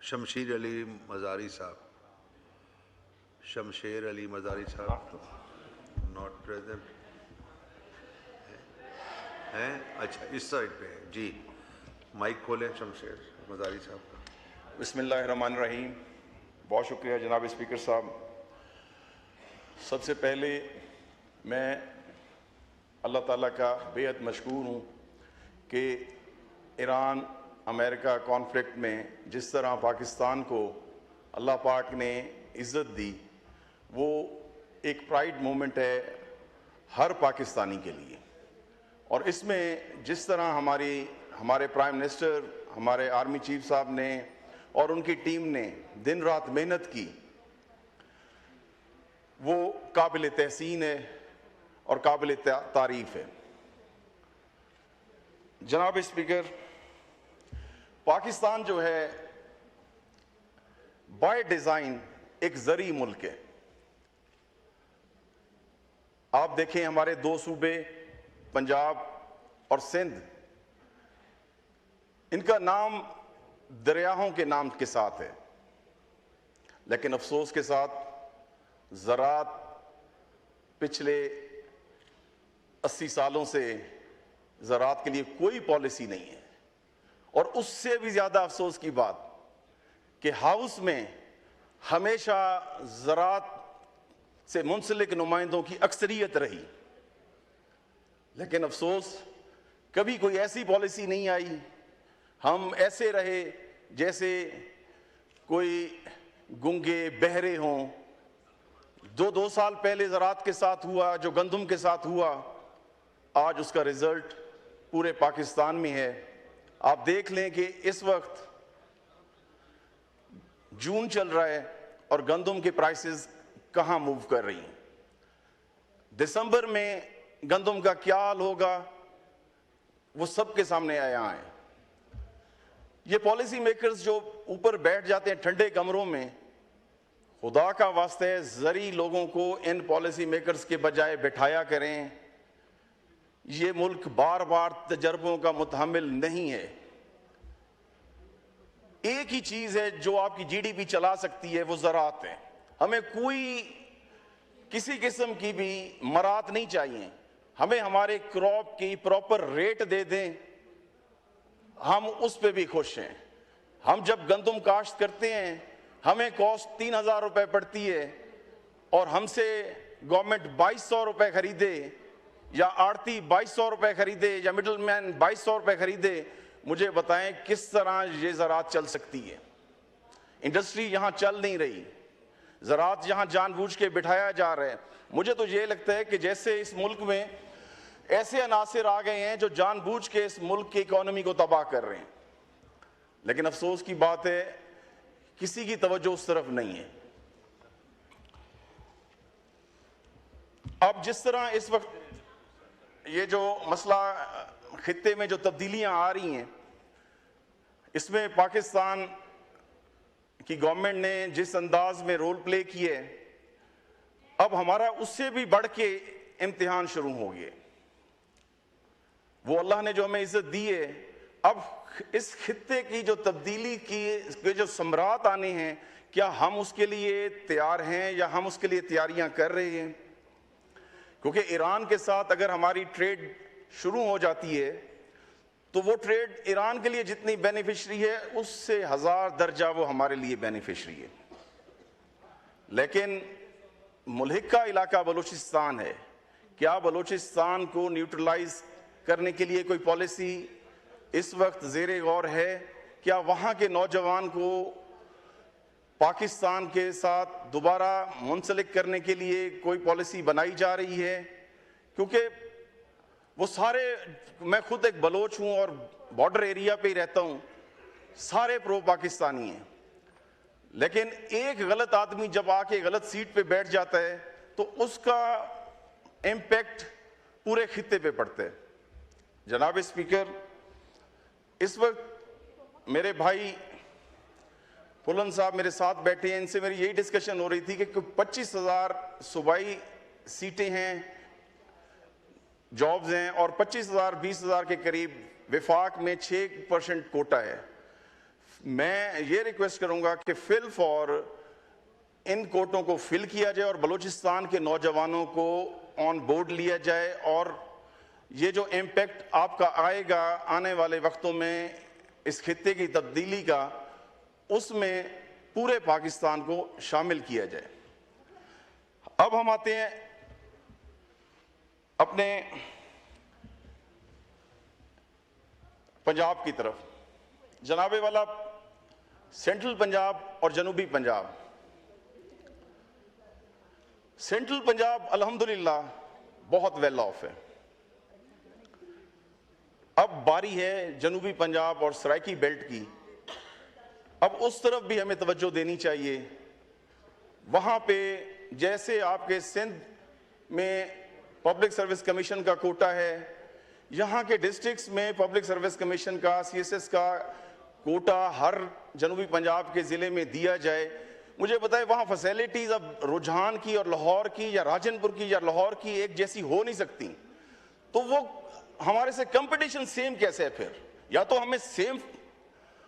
शमशीर अली मज़ारी साहब, शमशेर अली मज़ारी साहब not present हैं। अच्छा, इस साइड पे हैं जी। माइक खोलें शमशेर मज़ारी साहब का। बिस्मिल्लाहिर्रहमानिर्रहीम। बहुत शुक्रिया जनाब स्पीकर साहब। सबसे पहले मैं अल्लाह ताला का बेहद मशकूर हूँ कि ईरान अमेरिका कॉन्फ्लिक्ट में जिस तरह पाकिस्तान को अल्लाह पाक ने इज़्ज़त दी, वो एक प्राइड मोमेंट है हर पाकिस्तानी के लिए। और इसमें जिस तरह हमारे प्राइम मिनिस्टर, हमारे आर्मी चीफ साहब ने और उनकी टीम ने दिन रात मेहनत की, वो काबिल तहसीन है और काबिल तारीफ है। जनाब स्पीकर, पाकिस्तान जो है बाय डिज़ाइन एक ज़री मुल्क है। आप देखें हमारे दो सूबे पंजाब और सिंध, इनका नाम दरियाओं के नाम के साथ है, लेकिन अफसोस के साथ ज़राअत पिछले 80 सालों से ज़राअत के लिए कोई पॉलिसी नहीं है। और उससे भी ज़्यादा अफसोस की बात कि हाउस में हमेशा ज़राअत से मुंसलिक नुमाइंदों की अक्सरियत रही, लेकिन अफसोस कभी कोई ऐसी पॉलिसी नहीं आई। हम ऐसे रहे जैसे कोई गूंगे बहरे हों। दो साल पहले ज़राअत के साथ हुआ जो गंदम के साथ हुआ, आज उसका रिजल्ट पूरे पाकिस्तान में है। आप देख लें कि इस वक्त जून चल रहा है और गंदम के प्राइसेस कहां मूव कर रही हैं। दिसंबर में गंदम का क्या हाल होगा वो सबके सामने आया है। ये पॉलिसी मेकर्स जो ऊपर बैठ जाते हैं ठंडे कमरों में, खुदा का वास्ते ज़री लोगों को इन पॉलिसी मेकर्स के बजाय बिठाया करें। ये मुल्क बार बार तजर्बों का मुतहम्मिल नहीं है। एक ही चीज है जो आपकी जीडीपी चला सकती है, वो ज़राअत है। हमें कोई किसी किस्म की भी मरात नहीं चाहिए। हमें हमारे क्रॉप की प्रॉपर रेट दे दें, हम उस पे भी खुश हैं। हम जब गंदम काश्त करते हैं हमें कॉस्ट 3,000 रुपए पड़ती है और हमसे गवर्नमेंट 2,200 रुपए खरीदे या आड़ती 2,200 रुपए खरीदे या मिडल मैन 2,200 रुपए खरीदे। मुझे बताएं किस तरह ये ज़राअत चल सकती है। इंडस्ट्री यहाँ चल नहीं रही, ज़राअत यहाँ जानबूझ के बिठाया जा रहा है। मुझे तो ये लगता है कि जैसे इस मुल्क में ऐसे अनासिर आ गए हैं जो जानबूझ के इस मुल्क की इकोनॉमी को तबाह कर रहे हैं। लेकिन अफसोस की बात है किसी की तवज्जो उस तरफ नहीं है। अब जिस तरह इस वक्त ये जो मसला खित्ते में जो तब्दीलियां आ रही हैं, इसमें पाकिस्तान की गवर्नमेंट ने जिस अंदाज में रोल प्ले किए, अब हमारा उससे भी बढ़ के इम्तिहान शुरू हो गए। वो अल्लाह ने जो हमें इज्जत दी है, अब इस खित्ते की जो तब्दीली की जो सम्राट आने हैं, क्या हम उसके लिए तैयार हैं या हम उसके लिए तैयारियां कर रहे हैं? क्योंकि ईरान के साथ अगर हमारी ट्रेड शुरू हो जाती है तो वो ट्रेड ईरान के लिए जितनी बेनिफिशरी है उससे 1000 दर्जा वो हमारे लिए बेनिफिशरी है। लेकिन मुल्क का इलाका बलूचिस्तान है, क्या बलूचिस्तान को न्यूट्रलाइज करने के लिए कोई पॉलिसी इस वक्त ज़ेरे गौर है? क्या वहाँ के नौजवान को पाकिस्तान के साथ दोबारा मुंसलिक करने के लिए कोई पॉलिसी बनाई जा रही है? क्योंकि वो सारे, मैं खुद एक बलोच हूँ और बॉर्डर एरिया पे ही रहता हूँ, सारे प्रो पाकिस्तानी हैं। लेकिन एक गलत आदमी जब आके गलत सीट पे बैठ जाता है तो उसका इम्पैक्ट पूरे खित्ते पे पड़ता है। जनाब स्पीकर, इस वक्त मेरे भाई पुलन साहब मेरे साथ बैठे हैं, इनसे मेरी यही डिस्कशन हो रही थी कि 25,000 सूबाई सीटें हैं, जॉब्स हैं और 25,000 20,000 के करीब विफाक में 6% कोटा है। मैं ये रिक्वेस्ट करूंगा कि फिल फॉर इन कोटों को फिल किया जाए और बलूचिस्तान के नौजवानों को ऑन बोर्ड लिया जाए, और ये जो इम्पैक्ट आपका आएगा आने वाले वक्तों में इस खित्ते की तब्दीली का, उसमें पूरे पाकिस्तान को शामिल किया जाए। अब हम आते हैं अपने पंजाब की तरफ। जनाबे वाला, सेंट्रल पंजाब और जनूबी पंजाब। सेंट्रल पंजाब अल्हम्दुलिल्लाह बहुत वेल ऑफ है। अब बारी है जनूबी पंजाब और सराइकी बेल्ट की। अब उस तरफ भी हमें तवज्जो देनी चाहिए। वहां पे जैसे आपके सिंध में पब्लिक सर्विस कमीशन का कोटा है, यहाँ के डिस्ट्रिक्ट्स में पब्लिक सर्विस कमीशन का, CSS का कोटा हर जनूबी पंजाब के ज़िले में दिया जाए। मुझे बताए वहाँ फैसिलिटीज़ अब रुझान की और लाहौर की या राजनपुर की या लाहौर की एक जैसी हो नहीं सकती, तो वो हमारे से कंपटीशन सेम कैसे है? फिर या तो हमें सेम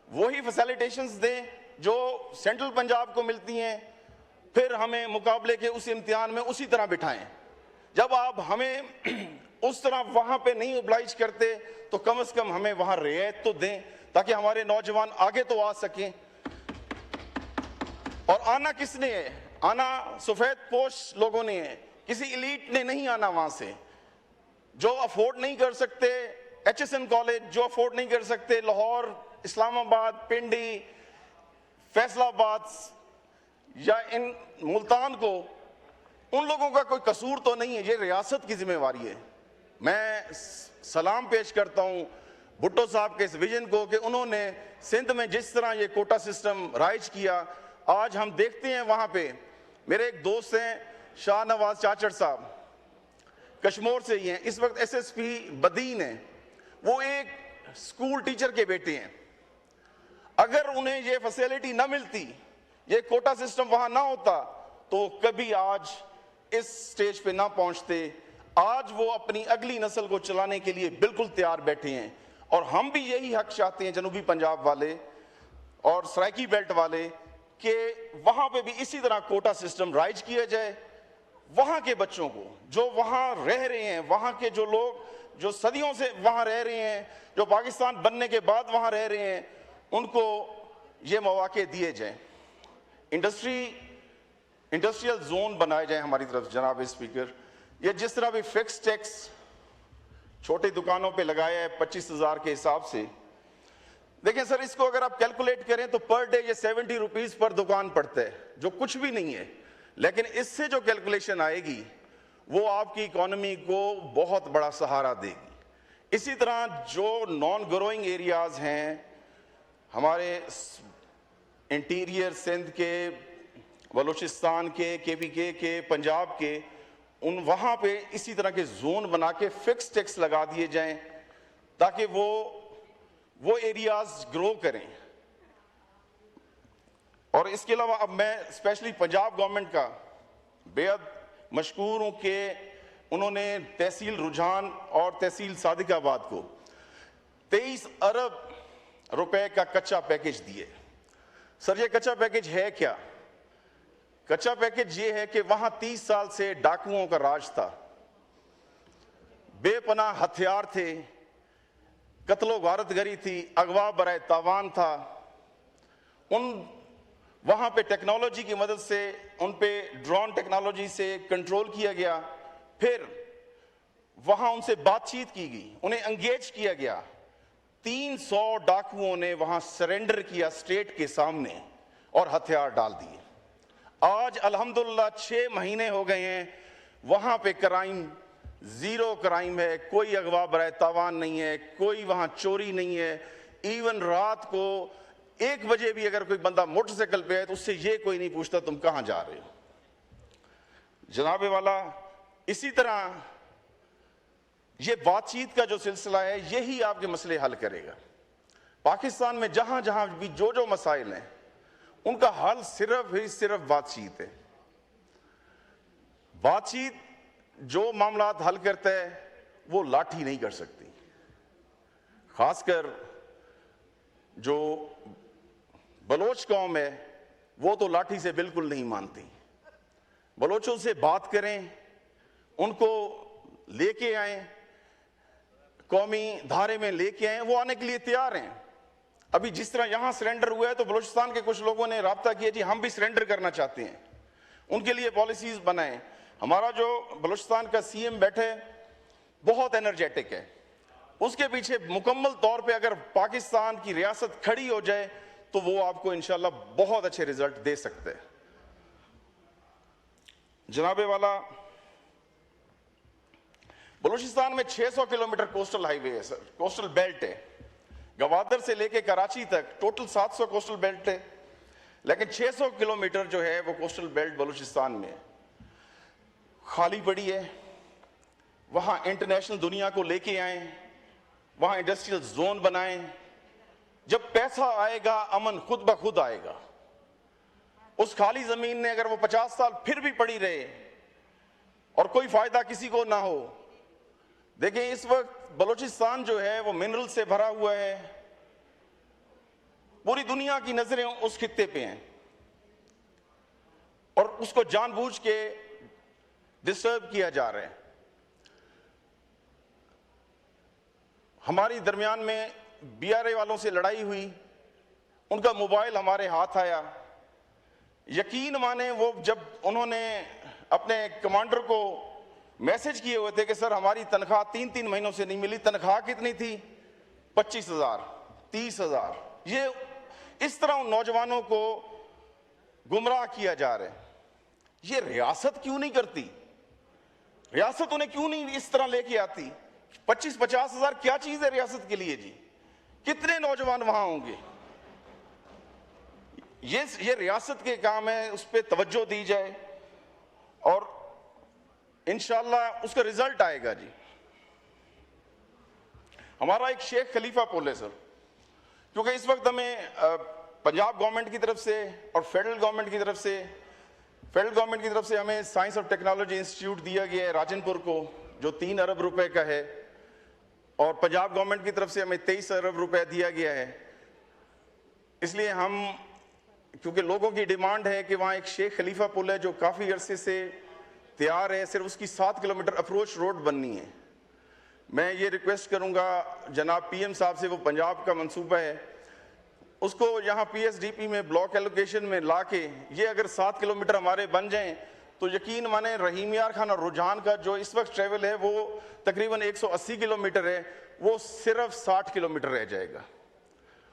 वही फैसिलिटेशंस दें जो सेंट्रल पंजाब को मिलती हैं, फिर हमें मुकाबले के उस इम्तिहान में उसी तरह बिठाएं। जब आप हमें उस तरह वहां पे नहीं ओब्लाइज करते तो कम से कम हमें वहां रियायत तो दें, ताकि हमारे नौजवान आगे तो आ सकें। और आना किसने है? आना सफेद पोश लोगों ने है, किसी एलीट ने नहीं आना। वहां से जो अफोर्ड नहीं कर सकते, HSN कॉलेज जो अफोर्ड नहीं कर सकते, लाहौर, इस्लामाबाद, पिंडी, फैसलाबाद या इन मुल्तान को, उन लोगों का कोई कसूर तो नहीं है, ये रियासत की जिम्मेवारी है। मैं सलाम पेश करता हूं भुट्टो साहब के इस विजन को कि उन्होंने सिंध में जिस तरह ये कोटा सिस्टम राइज किया। आज हम देखते हैं वहां पे, मेरे एक दोस्त हैं शाहनवाज चाचड़ साहब, कश्मीर से ही हैं, इस वक्त SSP बदीन है, वो एक स्कूल टीचर के बेटे हैं। अगर उन्हें ये फैसिलिटी ना मिलती, ये कोटा सिस्टम वहां ना होता, तो कभी आज इस स्टेज पे ना पहुंचते। आज वो अपनी अगली नस्ल को चलाने के लिए बिल्कुल तैयार बैठे हैं, और हम भी यही हक चाहते हैं, जनूबी पंजाब वाले और सराइकी बेल्ट वाले, कि वहां पे भी इसी तरह कोटा सिस्टम राइज किया जाए। वहां के बच्चों को जो वहां रह रहे हैं, वहां के जो लोग जो सदियों से वहां रह रहे हैं, जो पाकिस्तान बनने के बाद वहां रह रहे हैं, उनको ये मौके दिए जाएं। इंडस्ट्रियल जोन बनाए जाए हमारी तरफ। जनाब स्पीकर, ये जिस तरह भी फिक्स टैक्स छोटी दुकानों पे लगाया है 25,000 के हिसाब से, देखें सर, इसको अगर आप कैलकुलेट करें तो पर डे ये 70 रुपीज पर दुकान पड़ता है, जो कुछ भी नहीं है। लेकिन इससे जो कैलकुलेशन आएगी वो आपकी इकोनॉमी को बहुत बड़ा सहारा देगी। इसी तरह जो नॉन ग्रोइंग एरियाज हैं हमारे इंटीरियर सिंध के, बलूचिस्तान के, KPK के, पंजाब के, उन वहाँ पे इसी तरह के जोन बना के फिक्स टैक्स लगा दिए जाएं, ताकि वो एरियाज ग्रो करें। और इसके अलावा अब मैं स्पेशली पंजाब गवर्नमेंट का बेहद मशकूर हूँ कि उन्होंने तहसील रुझान और तहसील सादिकाबाद को 23 अरब रुपए का कच्चा पैकेज दिए। सर, ये कच्चा पैकेज है क्या? कच्चा पैकेज ये है कि वहां 30 साल से डाकुओं का राज था, बेपनाह हथियार थे, कत्लो गारतगरी थी, अगवा बराए तावान था। वहां पे टेक्नोलॉजी की मदद से उन पे ड्रोन टेक्नोलॉजी से कंट्रोल किया गया। फिर वहां उनसे बातचीत की गई, उन्हें एंगेज किया गया। 300 डाकुओं ने वहां सरेंडर किया स्टेट के सामने और हथियार डाल दिए। आज अल्हम्दुलिल्लाह 6 महीने हो गए हैं, वहां पे क्राइम जीरो क्राइम है, कोई अगवा बराए तावान नहीं है, कोई वहां चोरी नहीं है। इवन रात को 1 बजे भी अगर कोई बंदा मोटरसाइकिल पे है तो उससे ये कोई नहीं पूछता तुम कहां जा रहे हो। जनाबे वाला, इसी तरह ये बातचीत का जो सिलसिला है यही आपके मसले हल करेगा। पाकिस्तान में जहां जहां भी जो मसाइल हैं उनका हल सिर्फ बातचीत है। बातचीत जो मामलात हल करता है वो लाठी नहीं कर सकती। खासकर जो बलोच कौम है वो तो लाठी से बिल्कुल नहीं मानती। बलोचों से बात करें, उनको लेके आए, कौमी धारे में लेके आए, वो आने के लिए तैयार हैं। अभी जिस तरह यहां सरेंडर हुआ है तो बलूचिस्तान के कुछ लोगों ने राब्ता किया, जी हम भी सरेंडर करना चाहते हैं, उनके लिए पॉलिसीज बनाएं। हमारा जो बलूचिस्तान का सीएम बैठे बहुत एनर्जेटिक है, उसके पीछे मुकम्मल तौर पे अगर पाकिस्तान की रियासत खड़ी हो जाए तो वो आपको इंशाल्लाह बहुत अच्छे रिजल्ट दे सकते हैं। जनाबे वाला, बलूचिस्तान में 600 किलोमीटर कोस्टल हाईवे है सर, कोस्टल बेल्ट है। गवादर से लेके कराची तक टोटल 700 कोस्टल बेल्ट है, लेकिन 600 किलोमीटर जो है वो कोस्टल बेल्ट बलूचिस्तान में खाली पड़ी है। वहां इंटरनेशनल दुनिया को लेके आए, वहां इंडस्ट्रियल जोन बनाएं। जब पैसा आएगा अमन खुद ब खुद आएगा। उस खाली जमीन ने अगर वो 50 साल फिर भी पड़ी रहे और कोई फायदा किसी को ना हो, देखें इस वक्त बलूचिस्तान जो है वो मिनरल से भरा हुआ है, पूरी दुनिया की नजरें उस खित्ते पे हैं और उसको जानबूझ के डिस्टर्ब किया जा रहा है। हमारी दरमियान में बीआरए वालों से लड़ाई हुई, उनका मोबाइल हमारे हाथ आया। यकीन माने वो जब उन्होंने अपने कमांडर को मैसेज किए हुए थे कि सर हमारी तनख्वाह 3-3 महीनों से नहीं मिली, तनख्वाह कितनी थी 25,000 30,000। ये इस तरह उन नौजवानों को गुमराह किया जा रहा है। ये रियासत क्यों नहीं करती? रियासत उन्हें क्यों नहीं इस तरह लेके आती? 25-50 हजार क्या चीज है रियासत के लिए जी? कितने नौजवान वहां होंगे? ये रियासत के काम है, उस पर तवज्जो दी जाए और इंशाल्लाह उसका रिजल्ट आएगा जी। हमारा एक शेख खलीफा पुल है सर, क्योंकि इस वक्त हमें पंजाब गवर्नमेंट की तरफ से और फेडरल गवर्नमेंट की तरफ से हमें साइंस और टेक्नोलॉजी इंस्टीट्यूट दिया गया है राजनपुर को, जो 3 अरब रुपए का है, और पंजाब गवर्नमेंट की तरफ से हमें 23 अरब रुपए दिया गया है। इसलिए हम, क्योंकि लोगों की डिमांड है कि वहाँ एक शेख खलीफा पुल है जो काफ़ी अरसे से तैयार है, सिर्फ उसकी 7 किलोमीटर अप्रोच रोड बननी है। मैं ये रिक्वेस्ट करूँगा जनाब पीएम साहब से, वो पंजाब का मंसूबा है, उसको यहाँ पीएसडीपी में ब्लॉक एलोकेशन में ला के ये अगर 7 किलोमीटर हमारे बन जाएं तो यकीन माने रहीम यार खान और रुझान का जो इस वक्त ट्रेवल है वो तकरीबन 180 किलोमीटर है, वो सिर्फ 60 किलोमीटर रह जाएगा।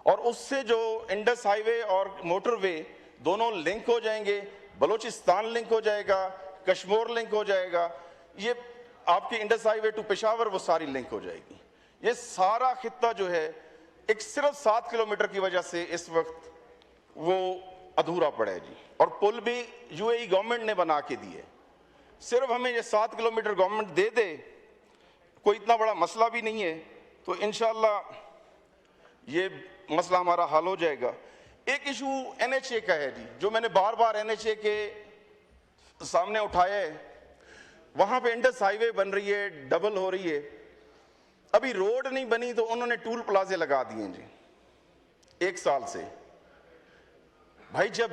और उससे जो इंडस हाईवे और मोटरवे दोनों लिंक हो जाएंगे, बलूचिस्तान लिंक हो जाएगा, कश्मीर लिंक हो जाएगा, ये आपकी इंडस हाईवे टू पेशावर वो सारी लिंक हो जाएगी। ये सारा खित्ता जो है एक सिर्फ 7 किलोमीटर की वजह से इस वक्त वो अधूरा पड़ा है जी। और पुल भी यूएई गवर्नमेंट ने बना के दिए। सिर्फ हमें ये 7 किलोमीटर गवर्नमेंट दे दे, कोई इतना बड़ा मसला भी नहीं है, तो इंशाल्लाह ये मसला हमारा हल हो जाएगा। एक इशू एनएचए का है जी, जो मैंने बार बार एनएचए के सामने उठाया है। वहां पे इंडस हाईवे बन रही है, डबल हो रही है, अभी रोड नहीं बनी तो उन्होंने टूल प्लाजे लगा दिए जी 1 साल से। भाई जब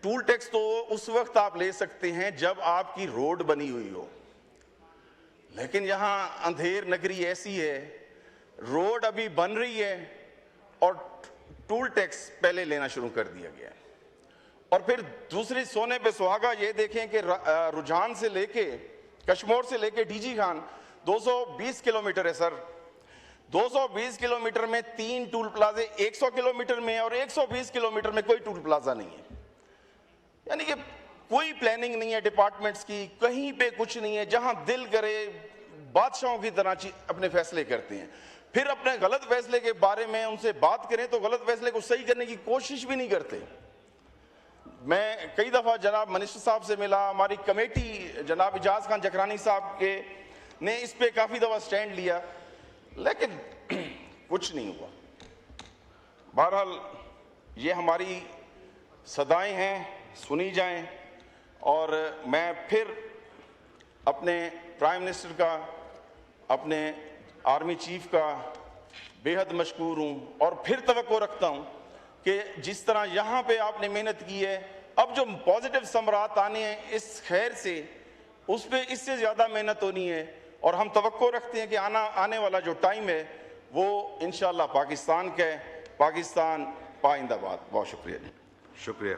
टूल टैक्स तो उस वक्त आप ले सकते हैं जब आपकी रोड बनी हुई हो, लेकिन यहां अंधेर नगरी ऐसी है, रोड अभी बन रही है और टूल टैक्स पहले लेना शुरू कर दिया गया है। और फिर दूसरी सोने पे सुहागा ये देखें कि रुझान से लेके कश्मीर से लेके डीजी खान 220 किलोमीटर है सर। 220 किलोमीटर में 3 टूल प्लाजे 100 किलोमीटर में, और 120 किलोमीटर में कोई टूल प्लाजा नहीं है। यानी कि कोई प्लानिंग नहीं है डिपार्टमेंट्स की, कहीं पे कुछ नहीं है। जहां दिल करे बादशाहों की तरह अपने फैसले करते हैं, फिर अपने गलत फैसले के बारे में उनसे बात करें तो गलत फैसले को सही करने की कोशिश भी नहीं करते। मैं कई दफा जनाब मिनिस्टर साहब से मिला, हमारी कमेटी जनाब इजाज खान जकरानी साहब के ने इस पे काफी दफा स्टैंड लिया, लेकिन कुछ नहीं हुआ। बहरहाल ये हमारी सदाएं हैं, सुनी जाएं। और मैं फिर अपने प्राइम मिनिस्टर का, अपने आर्मी चीफ का बेहद मशकूर हूं और फिर तवक्को रखता हूं कि जिस तरह यहाँ पे आपने मेहनत की है, अब जो पॉजिटिव समरात आने हैं इस खैर से, उस पे इससे ज़्यादा मेहनत होनी है। और हम तवक्को रखते हैं कि आने वाला जो टाइम है वो इंशाअल्लाह पाकिस्तान का है, पाकिस्तान पाइंदाबाद। बहुत शुक्रिया। शुक्रिया।